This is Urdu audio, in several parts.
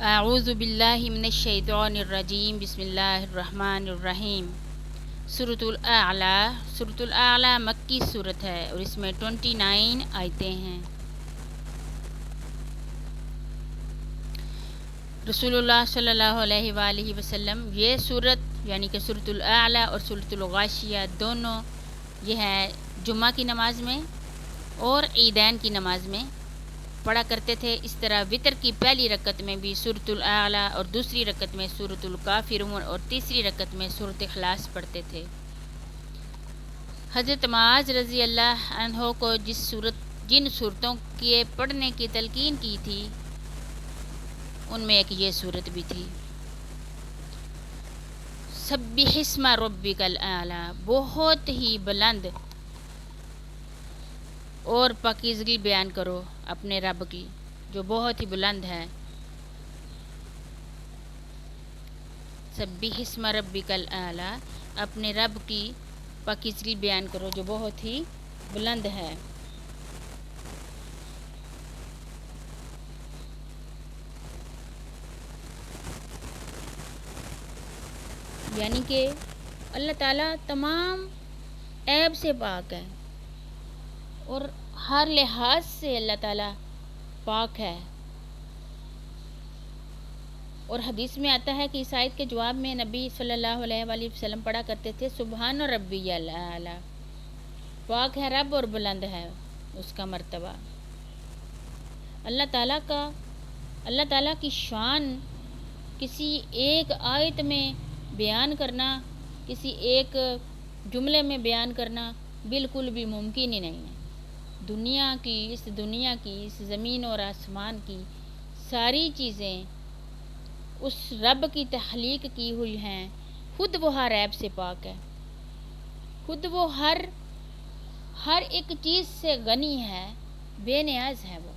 اعوذ باللہ من الشیطان الرجیم بسم اللہ الرحمن الرحیم۔ سورۃ الاعلیٰ مکی صورت ہے اور اس میں 29 آیتیں ہیں۔ رسول اللہ صلی اللہ علیہ وآلہ وسلم یہ صورت یعنی کہ سورۃ الاعلیٰ اور سورۃ الغاشیہ دونوں یہ ہے جمعہ کی نماز میں اور عیدین کی نماز میں پڑھا کرتے تھے۔ اس طرح وتر کی پہلی رکعت میں بھی سورۃ الاعلیٰ اور دوسری رکعت میں سورۃ الکافرون اور تیسری رکعت میں سورۃ اخلاص پڑھتے تھے۔ حضرت معاذ رضی اللہ عنہ کو جن صورتوں کے پڑھنے کی تلقین کی تھی ان میں ایک یہ صورت بھی تھی۔ سبح اسم ربک الاعلیٰ، بہت ہی بلند اور پاکیزگی بیان کرو اپنے رب کی جو بہت ہی بلند ہے۔ سبح اسم ربک الاعلیٰ، اپنے رب کی پاکیزگی بیان کرو جو بہت ہی بلند ہے۔ یعنی کہ اللہ تعالیٰ تمام عیب سے پاک ہے اور ہر لحاظ سے اللہ تعالیٰ پاک ہے۔ اور حدیث میں آتا ہے کہ اس آیت کے جواب میں نبی صلی اللہ علیہ وآلہ وسلم پڑھا کرتے تھے سبحان ربی الاعلیٰ، پاک ہے رب اور بلند ہے اس کا مرتبہ۔ اللہ تعالیٰ کی شان کسی ایک آیت میں بیان کرنا، کسی ایک جملے میں بیان کرنا بالکل بھی ممکن ہی نہیں ہے۔ اس دنیا کی اس زمین اور آسمان کی ساری چیزیں اس رب کی تخلیق کی ہوئی ہیں، خود وہ ہر عیب سے پاک ہے، خود وہ ہر ایک چیز سے غنی ہے، بے نیاز ہے وہ۔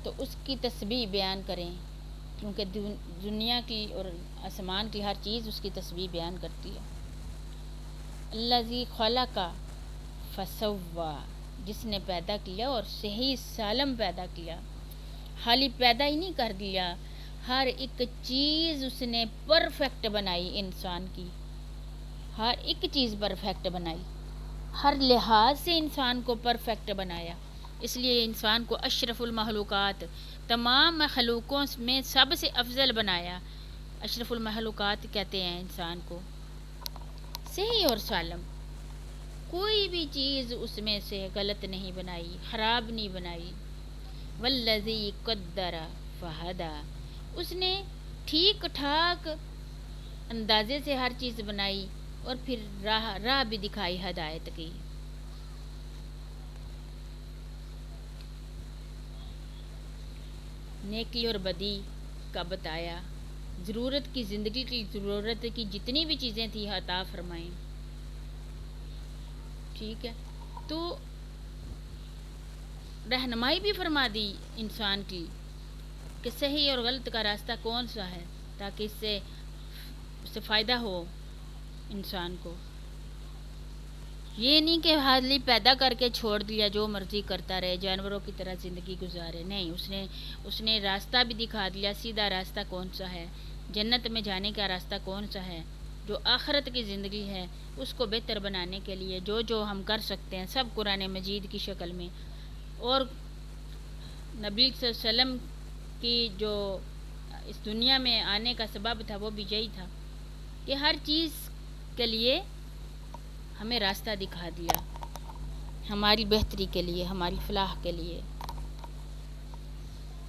تو اس کی تسبیح بیان کریں کیونکہ دنیا کی اور آسمان کی ہر چیز اس کی تسبیح بیان کرتی ہے۔ الذی خلق فسوی، جس نے پیدا کیا اور صحیح سالم پیدا کیا، خالی پیدا ہی نہیں کر دیا، ہر ایک چیز اس نے پرفیکٹ بنائی، انسان کی ہر ایک چیز پرفیکٹ بنائی، ہر لحاظ سے انسان کو پرفیکٹ بنایا۔ اس لیے انسان کو اشرف المخلوقات، تمام مخلوقوں میں سب سے افضل بنایا۔ اشرف المخلوقات کہتے ہیں انسان کو، صحیح اور سالم، کوئی بھی چیز اس میں سے غلط نہیں بنائی، خراب نہیں بنائی۔ والذی قدر فہدی، اس نے ٹھیک ٹھاک اندازے سے ہر چیز بنائی اور پھر راہ بھی دکھائی ہدایت کی۔ نیکی اور بدی کا بتایا، ضرورت کی زندگی کی ضرورت کی جتنی بھی چیزیں تھیں عطا فرمائیں، ٹھیک ہے۔ تو رہنمائی بھی فرما دی انسان کی کہ صحیح اور غلط کا راستہ کون سا ہے تاکہ اس سے فائدہ ہو انسان کو۔ یہ نہیں کہ حالی پیدا کر کے چھوڑ دیا جو مرضی کرتا رہے، جانوروں کی طرح زندگی گزارے، نہیں، اس نے راستہ بھی دکھا دیا، سیدھا راستہ کون سا ہے، جنت میں جانے کا راستہ کون سا ہے، جو آخرت کی زندگی ہے اس کو بہتر بنانے کے لیے جو ہم کر سکتے ہیں سب قرآن مجید کی شکل میں۔ اور نبی صلی اللہ علیہ وسلم کی جو اس دنیا میں آنے کا سبب تھا وہ بھی یہی تھا کہ ہر چیز کے لیے ہمیں راستہ دکھا دیا، ہماری بہتری کے لیے، ہماری فلاح کے لیے،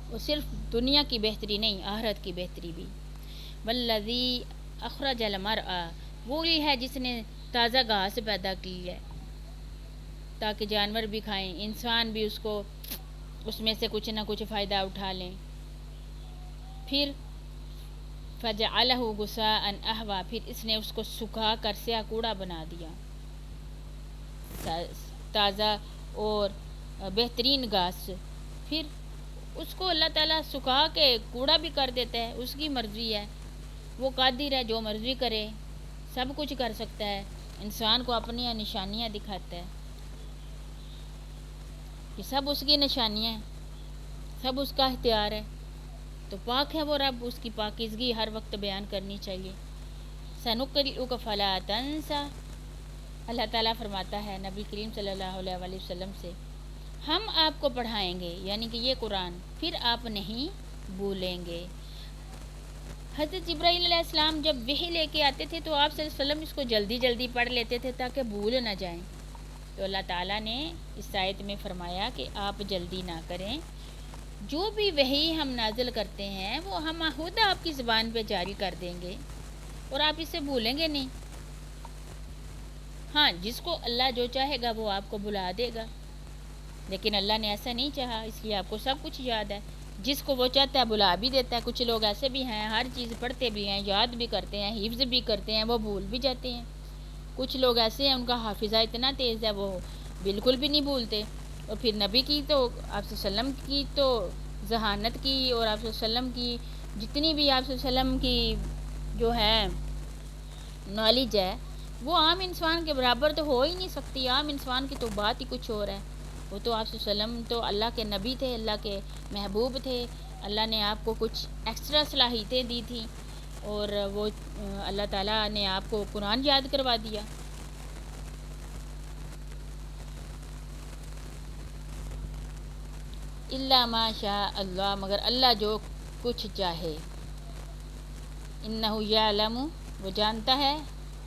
اور صرف دنیا کی بہتری نہیں، آخرت کی بہتری بھی۔ والذی اخرج المرعی، وہی ہے جس نے تازہ گھاس پیدا کی ہے تاکہ جانور بھی کھائیں، انسان بھی اس میں سے کچھ نہ کچھ فائدہ اٹھا لیں۔ پھر فجعلہ غثاء احوا، پھر اس نے اس کو سکھا کر سیاہ کوڑا بنا دیا، تازہ اور بہترین گھاس۔ پھر اس کو اللہ تعالیٰ سکھا کے کوڑا بھی کر دیتا ہے، اس کی مرضی ہے، وہ قادر ہے جو مرضی کرے، سب کچھ کر سکتا ہے، انسان کو اپنی نشانیاں دکھاتا ہے، یہ سب اس کی نشانیاں ہیں۔ سب اس کا اختیار ہے، تو پاک ہے وہ رب، اس کی پاکیزگی ہر وقت بیان کرنی چاہیے۔ سنقرئک فلا تنسیٰ، اللہ تعالیٰ فرماتا ہے نبی کریم صلی اللہ علیہ وآلہ وسلم سے، ہم آپ کو پڑھائیں گے، یعنی کہ یہ قرآن، پھر آپ نہیں بھولیں گے۔ حضرت جبرائیل علیہ السلام جب وحی لے کے آتے تھے تو آپ صلی اللہ علیہ وسلم اس کو جلدی جلدی پڑھ لیتے تھے تاکہ بھول نہ جائیں، تو اللہ تعالیٰ نے اس آیت میں فرمایا کہ آپ جلدی نہ کریں، جو بھی وحی ہم نازل کرتے ہیں وہ ہم خود آپ کی زبان پہ جاری کر دیں گے اور آپ اسے بھولیں گے نہیں۔ ہاں، جس کو اللہ جو چاہے گا وہ آپ کو بھلا دے گا، لیکن اللہ نے ایسا نہیں چاہا، اس لیے آپ کو سب کچھ یاد ہے۔ جس کو وہ چاہتا ہے بھلا بھی دیتا ہے۔ کچھ لوگ ایسے بھی ہیں ہر چیز پڑھتے بھی ہیں، یاد بھی کرتے ہیں، حفظ بھی کرتے ہیں، وہ بھول بھی جاتے ہیں۔ کچھ لوگ ایسے ہیں ان کا حافظہ اتنا تیز ہے وہ بالکل بھی نہیں بھولتے۔ اور پھر نبی کی تو آپ صلی اللہ علیہ وسلم کی تو ذہانت کی، اور آپ صلی اللہ علیہ وسلم کی جتنی بھی آپ صلی اللہ علیہ وسلم کی جو ہے نالج ہے وہ عام انسان کے برابر تو ہو ہی نہیں سکتی۔ عام انسان کی تو بات ہی کچھ اور ہے۔ وہ تو آپ صلی اللہ علیہ وسلم تو اللہ کے نبی تھے، اللہ کے محبوب تھے، اللہ نے آپ کو کچھ ایکسٹرا صلاحیتیں دی تھیں، اور وہ اللہ تعالیٰ نے آپ کو قرآن یاد کروا دیا۔ الا ما شاء اللہ، مگر اللہ جو کچھ چاہے۔ انہ یعلم، وہ جانتا ہے،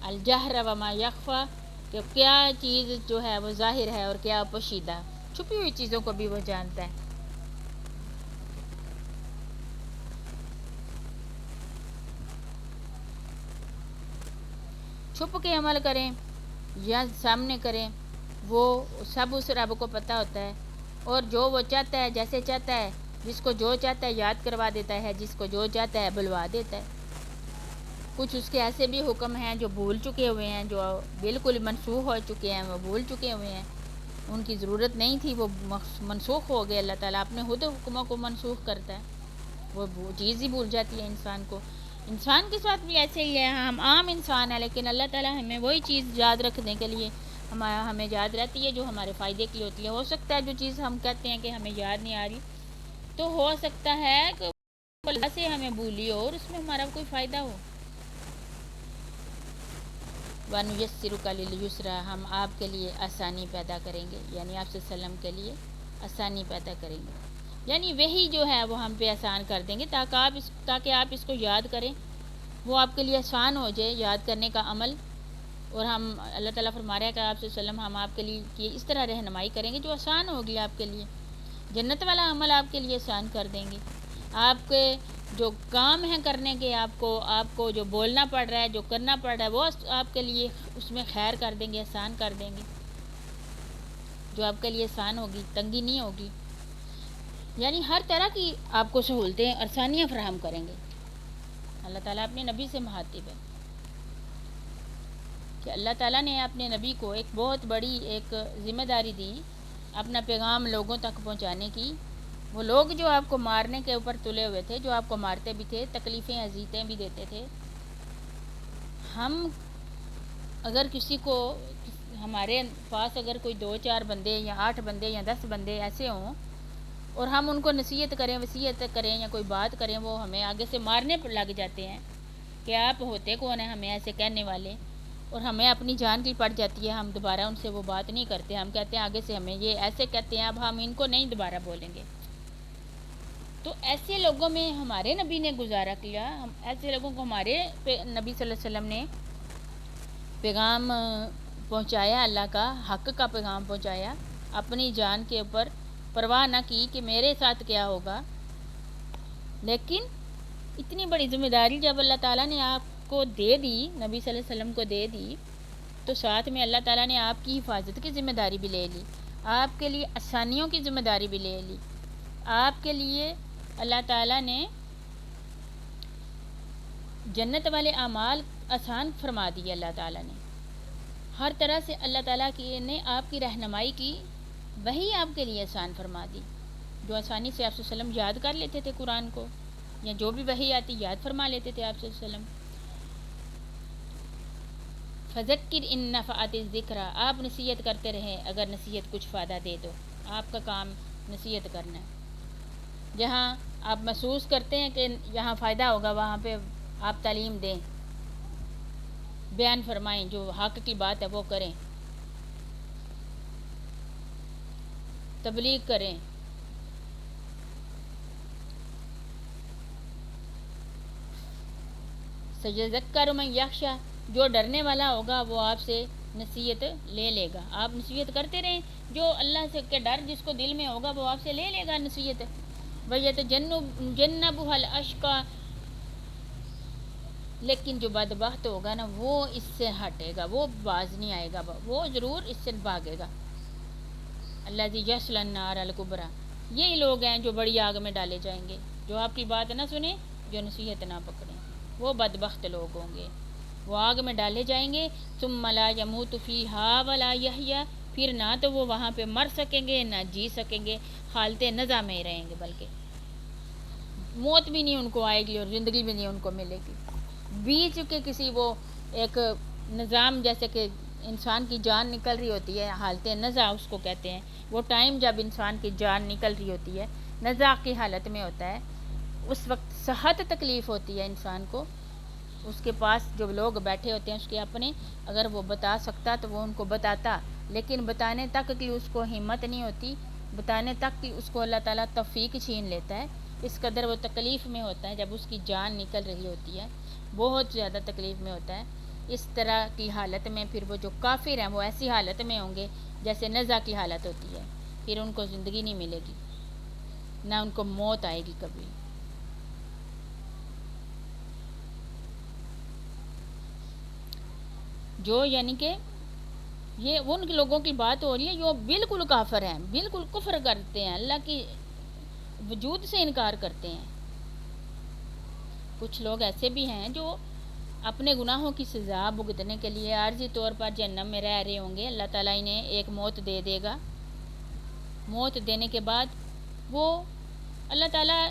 الجہر وما یخفی، کہ کیا چیز جو ہے وہ ظاہر ہے اور کیا پوشیدہ، چھپی ہوئی چیزوں کو بھی وہ جانتا ہے۔ چھپ کے عمل کریں یا سامنے کریں، وہ سب اس رب کو پتہ ہوتا ہے، اور جو وہ چاہتا ہے جیسے چاہتا ہے، جس کو جو چاہتا ہے یاد کروا دیتا ہے، جس کو جو چاہتا ہے بلوا دیتا ہے۔ کچھ اس کے ایسے بھی حکم ہیں جو بھول چکے ہوئے ہیں، جو بالکل منسوخ ہو چکے ہیں، وہ بھول چکے ہوئے ہیں، ان کی ضرورت نہیں تھی، وہ منسوخ ہو گئے۔ اللہ تعالیٰ اپنے خود حکموں کو منسوخ کرتا ہے، وہ چیز ہی بھول جاتی ہے انسان کو۔ انسان کے ساتھ بھی ایسے ہی ہے، ہم عام انسان ہیں لیکن اللہ تعالیٰ ہمیں وہی چیز یاد رکھنے کے لیے ہمیں یاد رہتی ہے جو ہمارے فائدے کی ہوتی ہے۔ ہو سکتا ہے جو چیز ہم کہتے ہیں کہ ہمیں یاد نہیں آ رہی، تو ہو سکتا ہے کہ اللہ سے ہمیں بھولی ہو اور اس میں ہمارا کوئی فائدہ ہو۔ وَنُيَسِّرُكَ لِلْيُسْرَىٰ، ہم آپ کے لیے آسانی پیدا کریں گے، یعنی آپ صلی اللہ علیہ وسلم کے لیے آسانی پیدا کریں گے، یعنی وہی جو ہے وہ ہم پہ آسان کر دیں گے تاکہ آپ اس کو یاد کریں، وہ آپ کے لیے آسان ہو جائے یاد کرنے کا عمل۔ اور ہم اللہ تعالیٰ فرما رہا ہے کہ آپ صلی اللہ علیہ وسلم ہم آپ کے لیے اس طرح رہنمائی کریں گے جو آسان ہوگی آپ کے لیے، جنت والا عمل آپ کے لیے آسان کر دیں گے۔ آپ کے جو کام ہیں کرنے کے، آپ کو جو بولنا پڑ رہا ہے، جو کرنا پڑ رہا ہے، وہ آپ کے لیے اس میں خیر کر دیں گے، آسان کر دیں گے، جو آپ کے لیے آسان ہوگی، تنگی نہیں ہوگی، یعنی ہر طرح کی آپ کو سہولتیں آسانیاں فراہم کریں گے۔ اللہ تعالیٰ اپنے نبی سے مخاطب ہے کہ اللہ تعالیٰ نے اپنے نبی کو ایک بہت بڑی ایک ذمہ داری دی، اپنا پیغام لوگوں تک پہنچانے کی۔ وہ لوگ جو آپ کو مارنے کے اوپر تلے ہوئے تھے، جو آپ کو مارتے بھی تھے، تکلیفیں اذیتیں بھی دیتے تھے، ہم اگر کسی کو ہمارے پاس اگر کوئی 2-4 بندے یا 8 بندے یا 10 بندے ایسے ہوں اور ہم ان کو نصیحت کریں، وصیت کریں یا کوئی بات کریں، وہ ہمیں آگے سے مارنے پر لگ جاتے ہیں کہ آپ ہوتے کون ہیں ہمیں ایسے کہنے والے، اور ہمیں اپنی جان کی پڑ جاتی ہے، ہم دوبارہ ان سے وہ بات نہیں کرتے، ہم کہتے ہیں آگے سے ہمیں یہ ایسے کہتے ہیں، اب ہم ان کو نہیں دوبارہ بولیں گے۔ تو ایسے لوگوں میں ہمارے نبی نے گزارا کیا، ایسے لوگوں کو ہمارے نبی صلی اللہ علیہ وسلم نے پیغام پہنچایا، اللہ کا حق کا پیغام پہنچایا، اپنی جان کے اوپر پرواہ نہ کی کہ میرے ساتھ کیا ہوگا۔ لیکن اتنی بڑی ذمہ داری جب اللہ تعالیٰ نے آپ کو دے دی، نبی صلی اللہ علیہ وسلم کو دے دی، تو ساتھ میں اللہ تعالیٰ نے آپ کی حفاظت کی ذمہ داری بھی لے لی، آپ کے لیے آسانیوں کی ذمہ داری بھی لے لی، آپ کے لیے اللہ تعالیٰ نے جنت والے اعمال آسان فرما دی۔ اللہ تعالیٰ نے ہر طرح سے اللہ تعالیٰ نے آپ کی رہنمائی کی، وہی آپ کے لیے آسان فرما دی، جو آسانی سے آپ صلی اللہ علیہ وسلم یاد کر لیتے تھے قرآن کو، یا جو بھی وحی آتی یاد فرما لیتے تھے آپ صلی اللہ علیہ وسلم۔ فذکر ان نفعت الذکریٰ، آپ نصیحت کرتے رہیں اگر نصیحت کچھ فائدہ دے دو، آپ کا کام نصیحت کرنا ہے۔ جہاں آپ محسوس کرتے ہیں کہ یہاں فائدہ ہوگا وہاں پہ آپ تعلیم دیں، بیان فرمائیں، جو حق کی بات ہے وہ کریں، تبلیغ کریں۔ سَيَذَكَّرُ مَن يَخْشَىٰ، جو ڈرنے والا ہوگا وہ آپ سے نصیحت لے لے گا۔ آپ نصیحت کرتے رہیں، جو اللہ سے کے ڈر جس کو دل میں ہوگا وہ آپ سے لے لے گا نصیحت۔ وَيَتَجَنَّبُهَا الْأَشْقَىٰ، لیکن جو بدبخت ہوگا نا وہ اس سے ہٹے گا، وہ باز نہیں آئے گا، وہ ضرور اس سے بھاگے گا۔ الَّذِي يَصْلَى النَّارَ الْكُبْرىٰ، یہی لوگ ہیں جو بڑی آگ میں ڈالے جائیں گے، جو آپ کی بات نہ سنیں، جو نصیحت نہ پکڑیں، وہ بدبخت لوگ ہوں گے، وہ آگ میں ڈالے جائیں گے۔ ثُمَّ لَا يَمُوتُ فِيهَا وَلَا يَحْيَىٰ، پھر نہ تو وہ وہاں پہ مر سکیں گے نہ جی سکیں گے، حالت نزع میں رہیں گے، بلکہ موت بھی نہیں ان کو آئے گی اور زندگی بھی نہیں ان کو ملے گی۔ بیچ کے کسی وہ ایک نظام، جیسے کہ انسان کی جان نکل رہی ہوتی ہے، حالت نزع اس کو کہتے ہیں، وہ ٹائم جب انسان کی جان نکل رہی ہوتی ہے، نزع کی حالت میں ہوتا ہے، اس وقت سخت تکلیف ہوتی ہے انسان کو۔ اس کے پاس جو لوگ بیٹھے ہوتے ہیں اس کے اپنے، اگر وہ بتا سکتا تو وہ ان کو بتاتا، لیکن بتانے تک کی اس کو ہمت نہیں ہوتی، بتانے تک کی اس کو اللہ تعالیٰ توفیق چھین لیتا ہے، اس قدر وہ تکلیف میں ہوتا ہے جب اس کی جان نکل رہی ہوتی ہے، بہت زیادہ تکلیف میں ہوتا ہے۔ اس طرح کی حالت میں پھر وہ جو کافر ہیں وہ ایسی حالت میں ہوں گے جیسے نزع کی حالت ہوتی ہے، پھر ان کو زندگی نہیں ملے گی، نہ ان کو موت آئے گی کبھی۔ جو یعنی کہ یہ ان لوگوں کی بات ہو رہی ہے جو بالکل کافر ہیں، بالکل کفر کرتے ہیں، اللہ کی وجود سے انکار کرتے ہیں۔ کچھ لوگ ایسے بھی ہیں جو اپنے گناہوں کی سزا بھگتنے کے لیے عارضی طور پر جہنم میں رہ رہے ہوں گے، اللہ تعالیٰ انہیں ایک موت دے دے گا، موت دینے کے بعد وہ اللہ تعالیٰ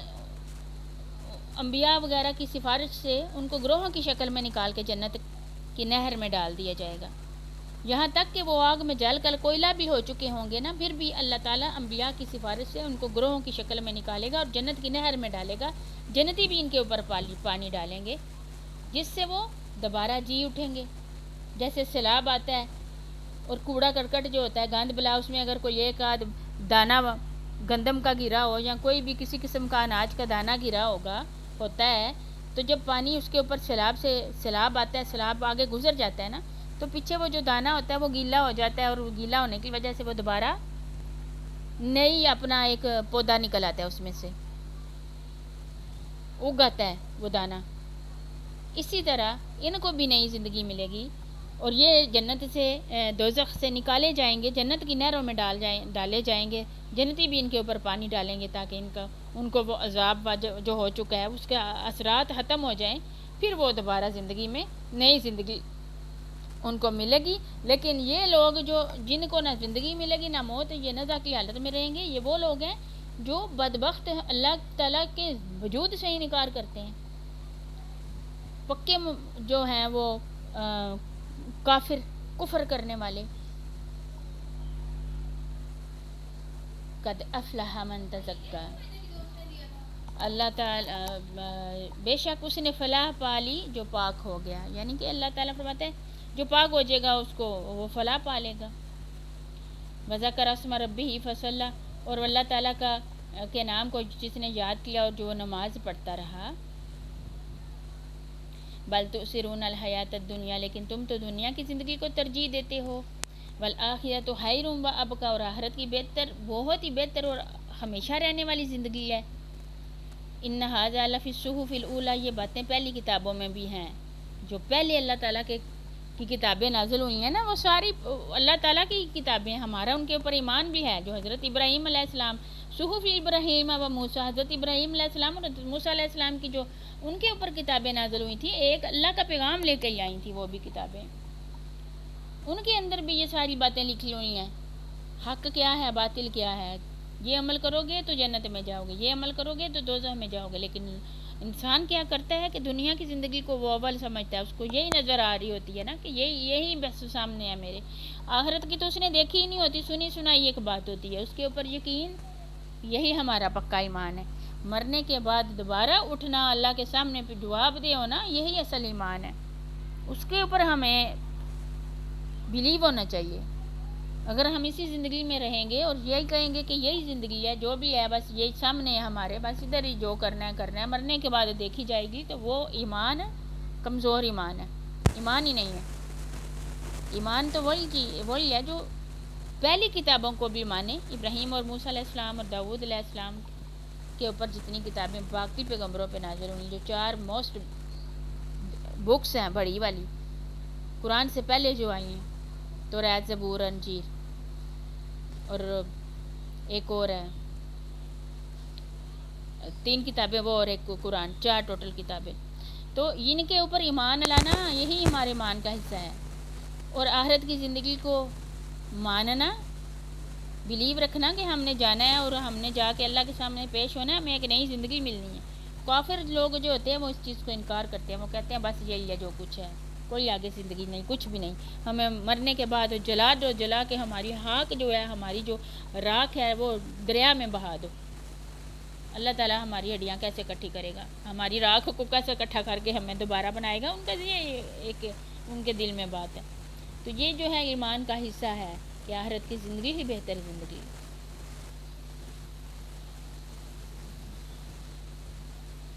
انبیاء وغیرہ کی سفارش سے ان کو گروہوں کی شکل میں نکال کے جنت کی نہر میں ڈال دیا جائے گا، یہاں تک کہ وہ آگ میں جل کر کوئلہ بھی ہو چکے ہوں گے نا، پھر بھی اللہ تعالیٰ انبیاء کی سفارش سے ان کو گروہوں کی شکل میں نکالے گا اور جنت کی نہر میں ڈالے گا، جنتی بھی ان کے اوپر پانی ڈالیں گے جس سے وہ دوبارہ جی اٹھیں گے۔ جیسے سیلاب آتا ہے اور کوڑا کرکٹ جو ہوتا ہے، گند بلا، اس میں اگر کوئی ایک آدھ دانہ گندم کا گرا ہو یا کوئی بھی کسی قسم کا اناج کا دانہ گرا ہوتا ہے، تو جب پانی اس کے اوپر سیلاب آتا ہے، سیلاب آگے گزر جاتا ہے نا، تو پیچھے وہ جو دانہ ہوتا ہے وہ گیلا ہو جاتا ہے، اور وہ گیلا ہونے کی وجہ سے وہ دوبارہ نئی اپنا ایک پودا نکل آتا ہے، اس میں سے اگ آتا ہے وہ دانہ۔ اسی طرح ان کو بھی نئی زندگی ملے گی اور یہ جنت سے دوزخ سے نکالے جائیں گے، جنت کی نہروں میں ڈالے جائیں گے، جنتی بھی ان کے اوپر پانی ڈالیں گے تاکہ ان کو وہ عذاب جو ہو چکا ہے اس کے اثرات ختم ہو جائیں، پھر وہ دوبارہ زندگی میں نئی زندگی ان کو ملے گی۔ لیکن یہ لوگ جن کو نہ زندگی ملے گی نہ موت، یہ نزع کی حالت میں رہیں گے، یہ وہ لوگ ہیں جو بدبخت اللہ تعالیٰ کے وجود سے انکار کرتے ہیں، پکے جو ہیں وہ کافر، کفر کرنے والے۔ قد افلح من تزکا، اللہ تعالیٰ بے شک اس نے فلاح پا لی جو پاک ہو گیا، یعنی کہ اللہ تعالیٰ فرماتے ہیں جو پاک ہو جائے گا اس کو وہ فلاح پا لے گا۔ وذکر اسم ربہ فصلی، اور اللہ تعالیٰ کے نام کو جس نے یاد کیا اور جو نماز پڑھتا رہا۔ بل تؤثرون الحیات الدنیا، لیکن تم تو دنیا کی زندگی کو ترجیح دیتے ہو، والآخرۃ خیر وابقی، اور آخرت کی بہت ہی بہتر اور ہمیشہ رہنے والی زندگی ہے۔ ان ھذا لفی الصحف الاولی، یہ باتیں پہلی کتابوں میں بھی ہیں، جو پہلے اللہ تعالیٰ کی کتابیں نازل ہوئی ہیں نا، وہ ساری اللہ تعالیٰ کی کتابیں، ہمارا ان کے اوپر ایمان بھی ہے، جو حضرت ابراہیم علیہ السلام، صحف ابراہیم و موسیٰ، حضرت ابراہیم علیہ السلام اور حضرت موسیٰ علیہ السلام کی جو ان کے اوپر کتابیں نازل ہوئی تھیں، ایک اللہ کا پیغام لے کے ہی آئی تھیں وہ بھی کتابیں، ان کے اندر بھی یہ ساری باتیں لکھی ہوئی ہیں، حق کیا ہے باطل کیا ہے، یہ عمل کرو گے تو جنت میں جاؤ گے، یہ عمل کرو گے تو دوزخ میں جاؤ گے۔ لیکن انسان کیا کرتا ہے کہ دنیا کی زندگی کو وہ اول سمجھتا ہے، اس کو یہی نظر آ رہی ہوتی ہے نا کہ یہی بس سامنے ہے میرے، آخرت کی تو اس نے دیکھی ہی نہیں ہوتی، سنی سنائی ایک بات ہوتی ہے، اس کے اوپر یقین، یہی ہمارا پکا ایمان ہے۔ مرنے کے بعد دوبارہ اٹھنا، اللہ کے سامنے پہ جواب دے ہونا، یہی اصل ایمان ہے. اس کے اوپر ہمیں بلیو ہونا چاہیے. اگر ہم اسی زندگی میں رہیں گے اور یہی کہیں گے کہ یہی زندگی ہے، جو بھی ہے بس یہی سامنے ہے ہمارے، بس ادھر ہی جو کرنا ہے کرنا ہے، مرنے کے بعد دیکھی جائے گی، تو وہ ایمان کمزور ایمان ہے، ایمان ہی نہیں ہے. ایمان تو وہی ہے جو پہلی کتابوں کو بھی مانے. ابراہیم اور موسیٰ علیہ السلام اور داؤد علیہ السلام کے اوپر جتنی کتابیں باقی پیغمبروں پہ نازل ہوئی، جو 4 موسٹ بکس ہیں بڑی والی قرآن سے پہلے جو آئی ہیں، توریت، زبور، انجیل، اور ایک اور ہے 3 کتابیں وہ، اور ایک قرآن، 4 ٹوٹل کتابیں. تو ان کے اوپر ایمان لانا یہی ہمارے ایمان کا حصہ ہے. اور آخرت کی زندگی کو ماننا، بلیو رکھنا کہ ہم نے جانا ہے اور ہم نے جا کے اللہ کے سامنے پیش ہونا ہے، ہمیں ایک نئی زندگی ملنی ہے. کافر لوگ جو ہوتے ہیں وہ اس چیز کو انکار کرتے ہیں، وہ کہتے ہیں بس یہی ہے جو کچھ ہے، کوئی آگے زندگی نہیں، کچھ بھی نہیں. ہمیں مرنے کے بعد جلا دو، جلا کے ہماری خاک جو ہے، ہماری جو راکھ ہے وہ دریا میں بہا دو. اللہ تعالیٰ ہماری ہڈیاں کیسے اکٹھی کرے گا، ہماری راکھ کو کیسے اکٹھا کر کے ہمیں دوبارہ بنائے گا. ان کا یہ ایک ان کے دل میں بات ہے. تو یہ جو ہے ایمان کا حصہ ہے کہ آخرت کی زندگی ہی بہتر زندگی ہے.